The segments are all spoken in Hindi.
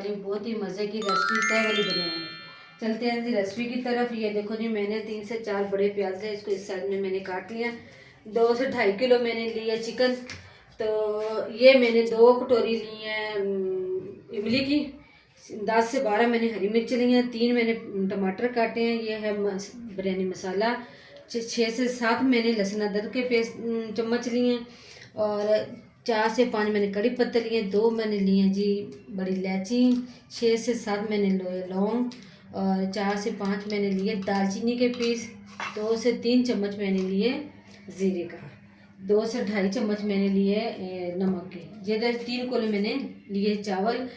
वाली बहुत ही मज़े की रेसिपी तय वाली बिरयानी। चलते हैं जी रेसिपी की तरफ। ये देखो जी, मैंने 3 से 4 बड़े प्याज लिए, इसको इस साइड में मैंने काट लिया। 2 से 2.5 किलो मैंने लिया चिकन। तो ये मैंने 2 कटोरी ली है इमली की। 10 से 12 मैंने हरी मिर्च ली हैं। 3 मैंने टमाटर काटे हैं। ये है बिरयानी मसाला। 6 से 7 मैंने लहसुन अदरक के पेस्ट चम्मच लिए हैं। और 4 से 5 मैंने कड़ी पत्ते लिए, 2 मैंने लिए हैं जी बड़ी इलायची, 6 से 7 मैंने लौंग, और 4 से 5 मैंने लिए दालचीनी के पीस, 2 से 3 चम्मच मैंने लिए ज़ीरे का, 2 से 2.5 चम्मच मैंने लिए नमक के। ये 3 कोले मैंने लिए चावल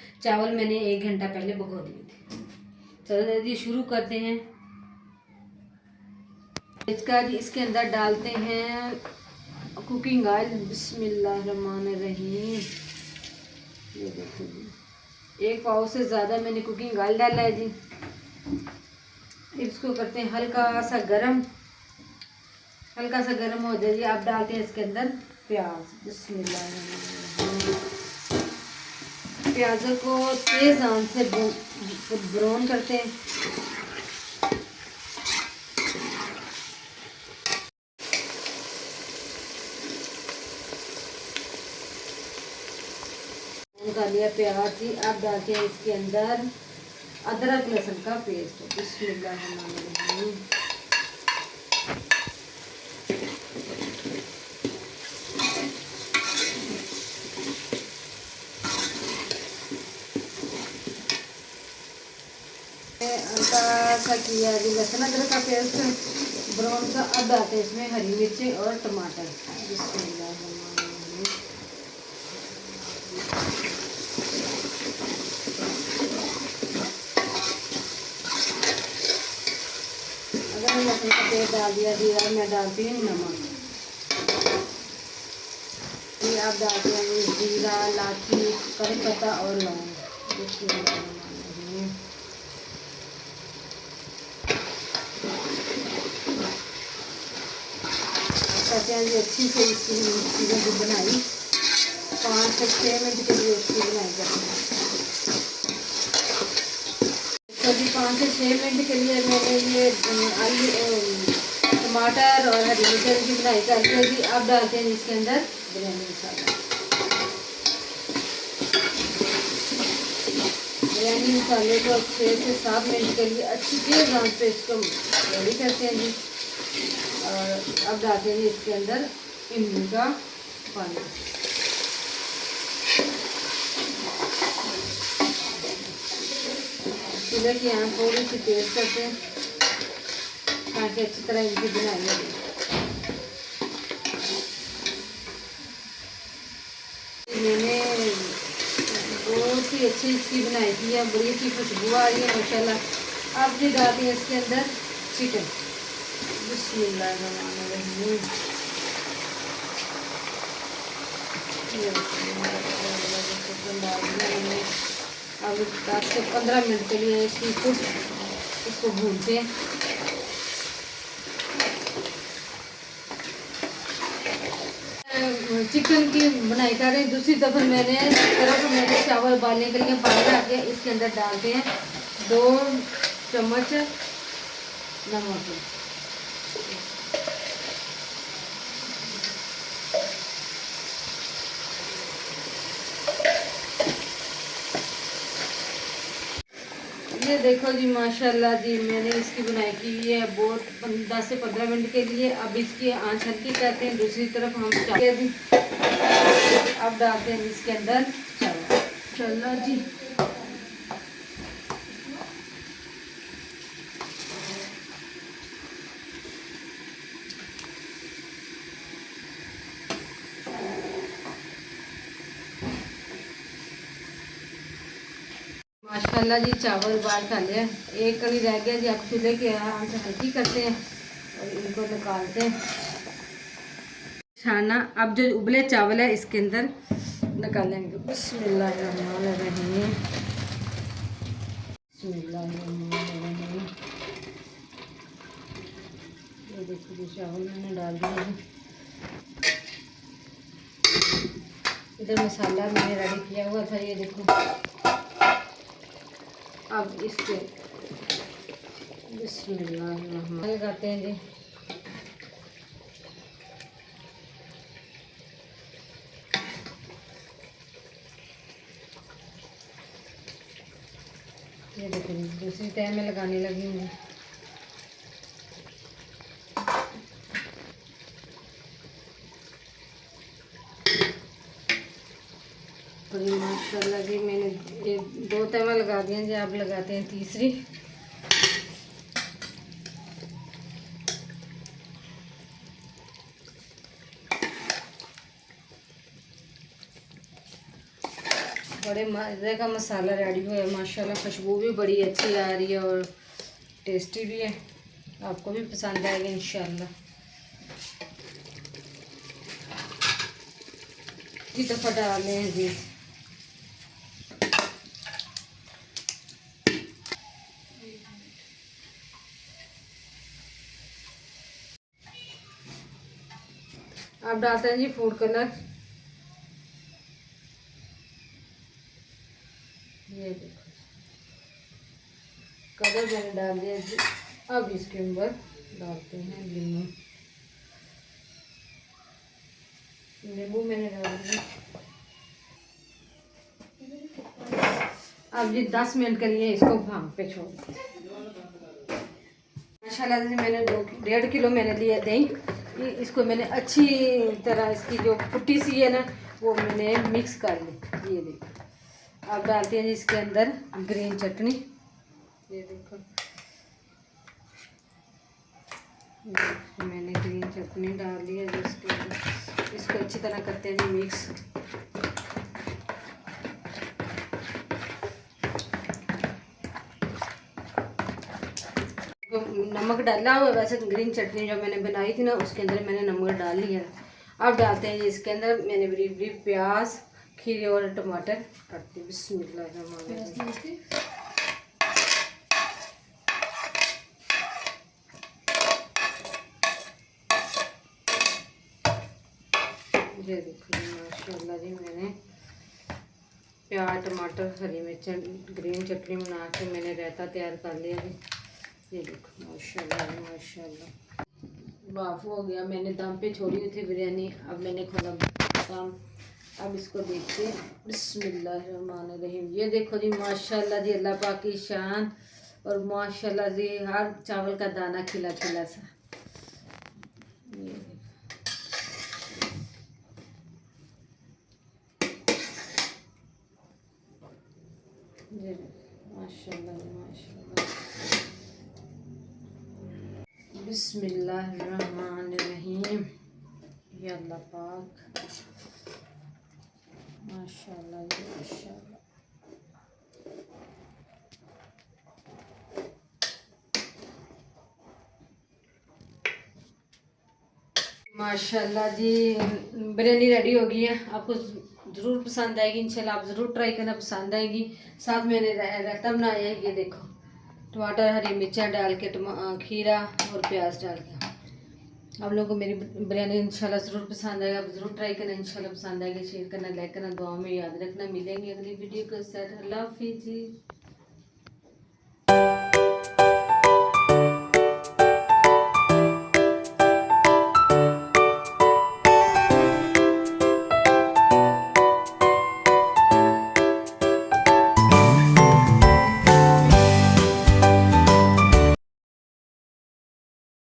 मैंने 1 घंटा पहले भिगो दिए थे। चलो जी शुरू करते हैं। इसके अंदर डालते हैं कुकिंग ऑयल। बिस्मिल्लाहिर्रहमानिर्रहीम। ये देखो जी, 1 पाव से ज़्यादा मैंने कुकिंग ऑयल डाला है जी। इसको करते हैं हल्का सा गरम हो जाए जी। आप डालते हैं इसके अंदर प्याज। बिस्मिल्लाहिर्रहमानिर्रहीम। प्याज़ों को तेज़ आंच से ब्राउन करते हैं। डाल लिया प्याज जी। आप डालते हैं इसके अंदर अदरक लहसुन का पेस्ट। बिस्मिल्लाहिर्रहमानिर्रहीम। हल्का सा किया जी लहसुन अदरक का पेस्ट ब्राउन सा। अब डालते हैं इसमें हरी मिर्ची और टमाटर। बिस्मिल्लाहिर्रहमानिर्रहीम। अगर लहसुन का पेस्ट डाल दिया जीरा, मैं डालती हूँ नमक। ये आप डालते हैं जीरा, इलायची, कड़ी पत्ता और लौंग। कहते हैं जी अच्छी से इसकी चीज़ें जो बनाई 5 से 6 मिनट के लिए इसकी बनाई जाती है। तो जी 5 से 6 मिनट के लिए मैंने ये आलू, टमाटर और हरी मिर्च की बनाई करके जी। अब डालते हैं इसके अंदर बिरयानी मसाला। बिरयानी मसाले को 6 से 7 मिनट के लिए अच्छी तेज़ आंच पे इसको रेडी करते हैं जी। और अब डालते हैं इसके अंदर इमली का पानी। चूल्हे की आंच थोड़ी सी तेज़ करते हैं ताकि अच्छी तरह इनकी बनाई जाए। मैंने बहुत ही अच्छी इसकी बनाई थी है, बड़ी अच्छी खुशबू आ रही है माशाल्लाह। अब जी डालते हैं इसके अंदर चिकन। बिस्मिल्लाहिर्रहमानिर्रहीम। चिकन डाल दिया मैंने। अब 10 से 15 मिनट के लिए इसको भूनते हैं। चिकन की बनाई कर रहे हैं। दूसरी तरफ मैंने चावल उबालने के लिए पानी रख दिया। इसके अंदर डालते हैं 2 चम्मच नमक। ये देखो जी माशाल्लाह जी, मैंने इसकी बनाई की है बहुत 10 से 15 मिनट के लिए। अब इसकी आंच हल्की करते हैं। दूसरी तरफ हम जी अब डालते हैं इसके अंदर चावल। चलो जी माशाल्लाह जी, चावल उबाल कर लिया। एक कड़ी रह गया जी। अब चूल्हे की आंच हल्की करते हैं और इनको निकालते हैं छाना। अब जो उबले चावल है इसके अंदर निकालेंगे। बिस्मिल्लाहिर्रहमानिर्रहीम। बिस्मिल्लाहिर्रहमानिर्रहीम। ये देखो जी चावल मैंने डाल दिए हैं। इधर मसाला मैंने रेडी किया हुआ था, ये देखो अब इसके बिस्मिल्लाह लगाते हैं जी। ये देखिए दूसरी तह में लगाने लगी हूँ। बड़ी माशाल्लाह जी मैंने ये 2 तवा लगा दिए जी। आप लगाते हैं तीसरी। बड़े मज़े का मसाला रेडी हुआ है माशाल्लाह। खुशबू भी बड़ी अच्छी आ रही है और टेस्टी भी है। आपको भी पसंद आएगा इंशाल्लाह। इसी दफ़ा डाल लें जी। आप डालते हैं जी फूड कलर। ये देखो कलर मैंने डाल दिया जी। अब इसके ऊपर डालते हैं नींबू मैंने डाल दिया। अब जी 10 मिनट के लिए इसको भाप पे छोड़ दें। माशाल्लाह से मैंने 1.5 किलो मैंने लिया दही। इसको मैंने अच्छी तरह इसकी जो पुट्टी सी है ना वो मैंने मिक्स कर ली। ये देखो अब डालते हैं जी इसके अंदर ग्रीन चटनी। ये देखो मैंने ग्रीन चटनी डाल दी है जी इसके अंदर। इसको अच्छी तरह करते हैं जी मिक्स। नमक डाला हुआ वैसे ग्रीन चटनी जो मैंने बनाई थी ना उसके अंदर मैंने नमक डाल लिया। अब डालते हैं जी इसके अंदर मैंने बड़ी बड़ी प्याज खीरे और टमाटर काटते। बिस्मिल्लाह। ये देखो माशाल्लाह जी मैंने प्याज टमाटर हरी मिर्च ग्रीन चटनी बना के मैंने रायता तैयार कर लिया जी। ये देखो माशाल्लाह माशाल्लाह बाफ हो गया। मैंने दम पे छोड़ी हुई थी बिरयानी। अब मैंने खोला काम। अब इसको देखते हैं। बिस्मिल्लाहिर्रहमानिर्रहीम। ये देखो जी माशाल्लाह जी अल्लाह पाक की शान और माशाल्लाह जी हर चावल का दाना खिला खिला सा। ये माशाल्लाह माशाल्लाह। बिस्मिल्लाहिर्रहमानिर्रहीम। या अल्लाह पाक माशाल्लाह माशाल्लाह। माशाल्लाह जी बिरयानी रेडी हो गई है। आपको ज़रूर पसंद आएगी इंशाल्लाह। आप ज़रूर ट्राई करना, पसंद आएगी। साथ मैंने रायता बनाया है। ये देखो टमाटर हरी मिर्चा डाल के खीरा और प्याज डाल के। आप लोगों को मेरी बिरयानी इंशाल्लाह ज़रूर पसंद आएगा। आप ज़रूर ट्राई करना इंशाल्लाह पसंद आएगा। शेयर करना लाइक करना दुआ में याद रखना। मिलेंगे अगली वीडियो के साथ। अल्लाह हाफिज़ जी।